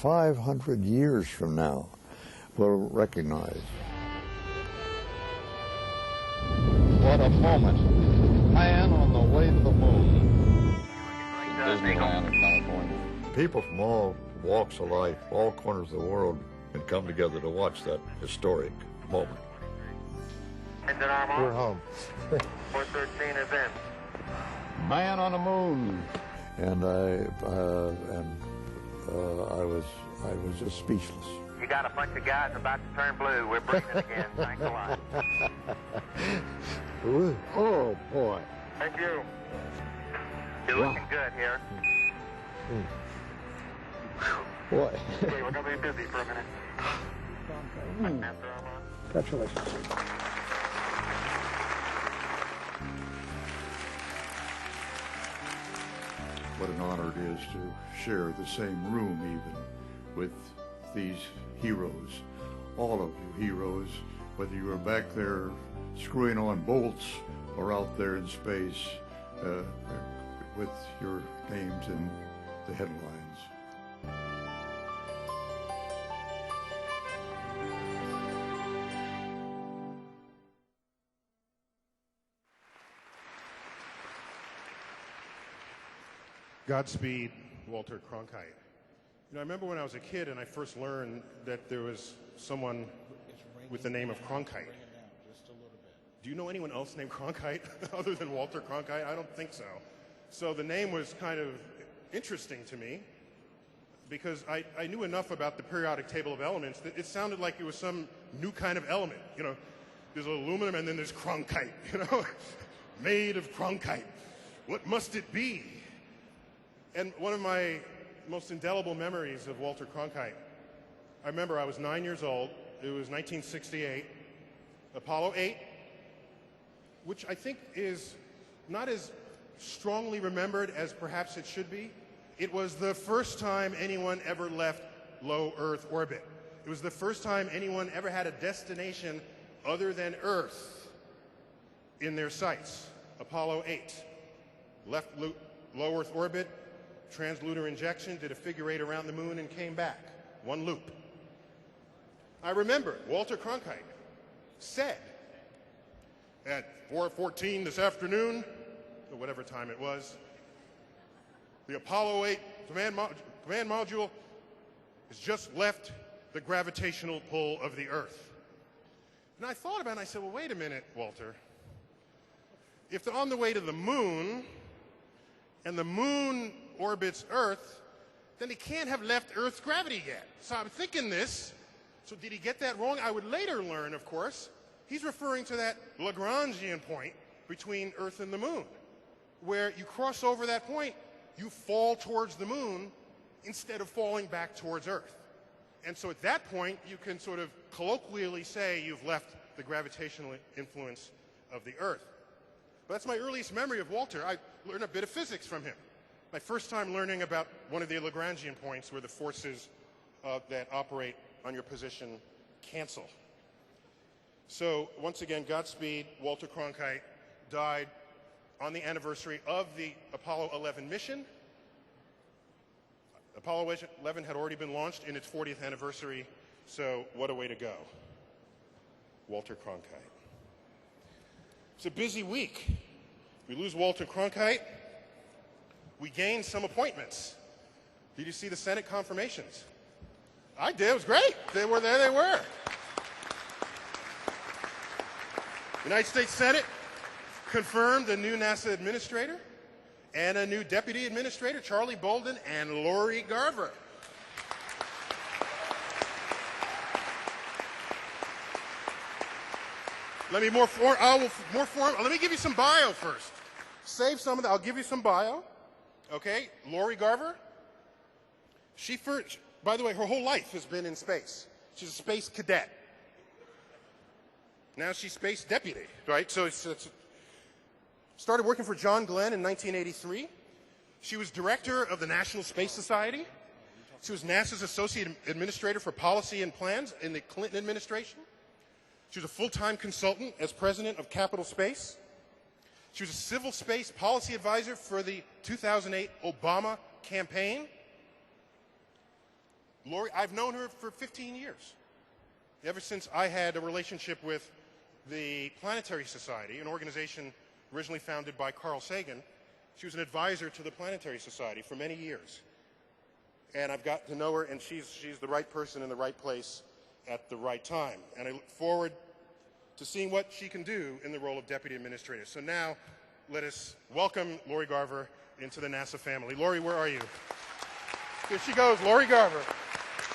500 years from now will recognize. What a moment. Man on the way to the moon. In Disneyland in California. People from all walks of life, all corners of the world, can come together to watch that historic moment. We're home. 413 is in. Man on the moon. And I was just speechless. You got a bunch of guys about to turn blue. We're breathing again. Thanks a lot. Oh, boy. Thank you. You're looking good here. Boy. Okay, we're going to be busy for a minute. Congratulations. What an honor it is to share the same room even with these heroes. All of you heroes, whether you are back there screwing on bolts or out there in space with your names in the headlines. Godspeed, Walter Cronkite. You know, I remember when I was a kid and I first learned that there was someone with the name of Cronkite. Do you know anyone else named Cronkite other than Walter Cronkite? I don't think so. So the name was kind of interesting to me because I knew enough about the periodic table of elements that it sounded like it was some new kind of element. You know, there's aluminum and then there's Cronkite, you know, made of Cronkite. What must it be? And one of my most indelible memories of Walter Cronkite, I remember I was 9 years old. It was 1968, Apollo 8, which I think is not as strongly remembered as perhaps it should be. It was the first time anyone ever left low Earth orbit. It was the first time anyone ever had a destination other than Earth in their sights. Apollo 8 left low Earth orbit, translunar injection, did a figure 8 around the moon and came back. One loop. I remember Walter Cronkite said at 4:14 this afternoon, or whatever time it was, the Apollo 8 command module has just left the gravitational pull of the Earth. And I thought about it and I said, well, wait a minute, Walter. If they're on the way to the moon and the moon orbits Earth, then he can't have left Earth's gravity yet. So I'm thinking this. So did he get that wrong? I would later learn, of course, he's referring to that Lagrangian point between Earth and the moon, where you cross over that point, you fall towards the moon instead of falling back towards Earth. And so at that point, you can sort of colloquially say you've left the gravitational influence of the Earth. But that's my earliest memory of Walter. I learned a bit of physics from him. My first time learning about one of the Lagrangian points where the forces that operate on your position cancel. So once again, Godspeed, Walter Cronkite died on the anniversary of the Apollo 11 mission. Apollo 11 had already been launched in its 40th anniversary, so what a way to go. Walter Cronkite. It's a busy week. We lose Walter Cronkite. We gain some appointments. Did you see the Senate confirmations? I did. It was great. They were there. They were. United States Senate confirmed a new NASA administrator and a new deputy administrator, Charlie Bolden and Lori Garver. Let me let me give you some bio first. Save some of that. I'll give you some bio. Okay, Lori Garver. By the way, her whole life has been in space. She's a space cadet. Now she's space deputy, right? So started working for John Glenn in 1983. She was director of the National Space Society. She was NASA's associate administrator for policy and plans in the Clinton administration. She was a full-time consultant as president of Capital Space. She was a civil space policy advisor for the 2008 Obama campaign. Lori, I've known her for 15 years. Ever since I had a relationship with the Planetary Society, an organization originally founded by Carl Sagan. She was an advisor to the Planetary Society for many years. And I've gotten to know her, and she's the right person in the right place at the right time. And I look forward to seeing what she can do in the role of Deputy Administrator. So now, let us welcome Lori Garver into the NASA family. Lori, where are you? Here she goes, Lori Garver.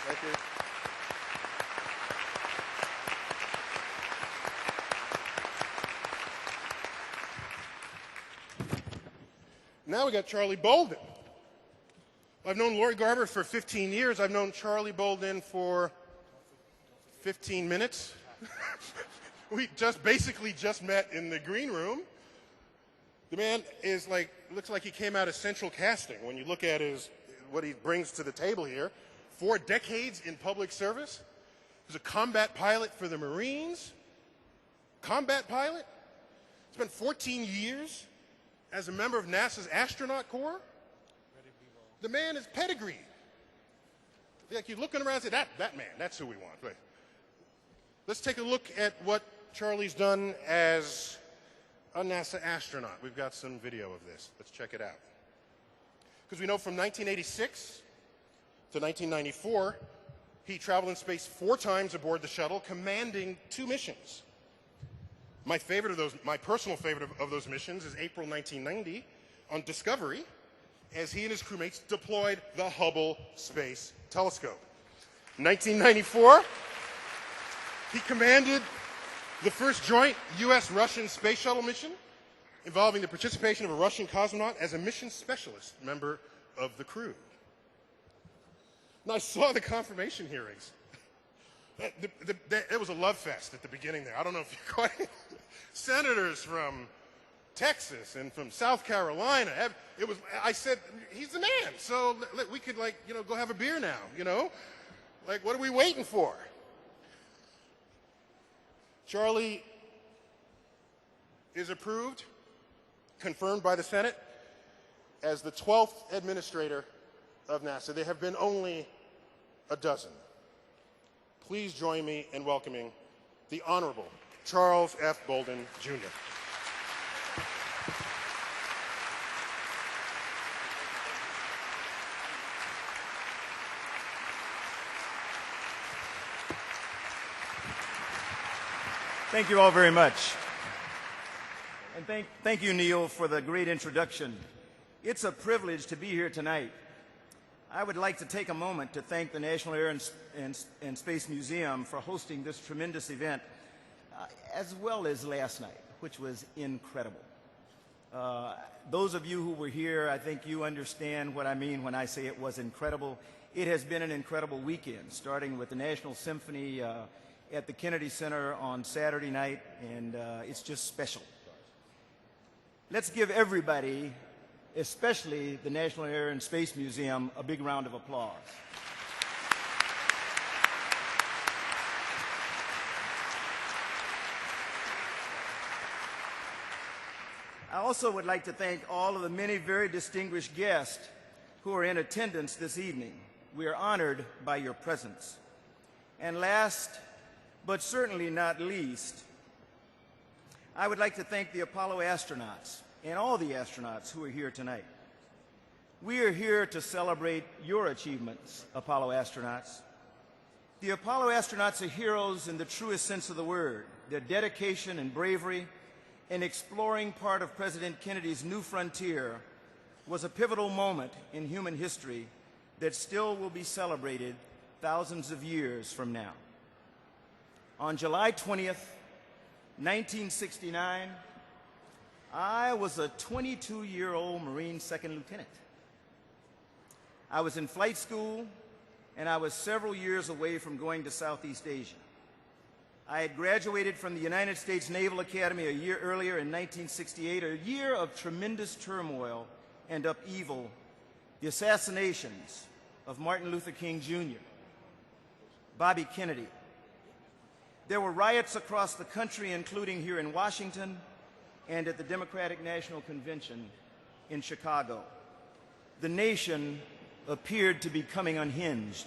Thank you. Now we got Charlie Bolden. I've known Lori Garver for 15 years. I've known Charlie Bolden for 15 minutes. We basically just met in the green room. The man is looks like he came out of Central Casting when you look at what he brings to the table here. 4 decades in public service. He was a combat pilot for the Marines. Combat pilot. Spent 14 years as a member of NASA's astronaut corps. The man is pedigreed. Like you're looking around and say, that man, that's who we want. But let's take a look at what Charlie's done as a NASA astronaut. We've got some video of this. Let's check it out. Because we know from 1986 to 1994, he traveled in space 4 times aboard the shuttle, commanding 2 missions. My personal favorite of those missions is April 1990 on Discovery, as he and his crewmates deployed the Hubble Space Telescope. 1994, he commanded the first joint U.S.-Russian space shuttle mission involving the participation of a Russian cosmonaut as a mission specialist member of the crew. Now, I saw the confirmation hearings. It was a love fest at the beginning there. I don't know if you caught it. Senators from Texas and from South Carolina. I said, he's the man. So we could go have a beer now, what are we waiting for? Charlie is approved, confirmed by the Senate, as the 12th administrator of NASA. There have been only a dozen. Please join me in welcoming the Honorable Charles F. Bolden, Jr. Thank you all very much. And thank you, Neil, for the great introduction. It's a privilege to be here tonight. I would like to take a moment to thank the National Air and Space Museum for hosting this tremendous event, as well as last night, which was incredible. Those of you who were here, I think you understand what I mean when I say it was incredible. It has been an incredible weekend, starting with the National Symphony at the Kennedy Center on Saturday night, and it's just special. Let's give everybody, especially the National Air and Space Museum, a big round of applause. I also would like to thank all of the many very distinguished guests who are in attendance this evening. We are honored by your presence. And last, but certainly not least, I would like to thank the Apollo astronauts and all the astronauts who are here tonight. We are here to celebrate your achievements, Apollo astronauts. The Apollo astronauts are heroes in the truest sense of the word. Their dedication and bravery in exploring part of President Kennedy's new frontier was a pivotal moment in human history that still will be celebrated thousands of years from now. On July 20th, 1969, I was a 22-year-old Marine second lieutenant. I was in flight school, and I was several years away from going to Southeast Asia. I had graduated from the United States Naval Academy a year earlier in 1968, a year of tremendous turmoil and upheaval, the assassinations of Martin Luther King Jr., Bobby Kennedy. There were riots across the country, including here in Washington and at the Democratic National Convention in Chicago. The nation appeared to be coming unhinged.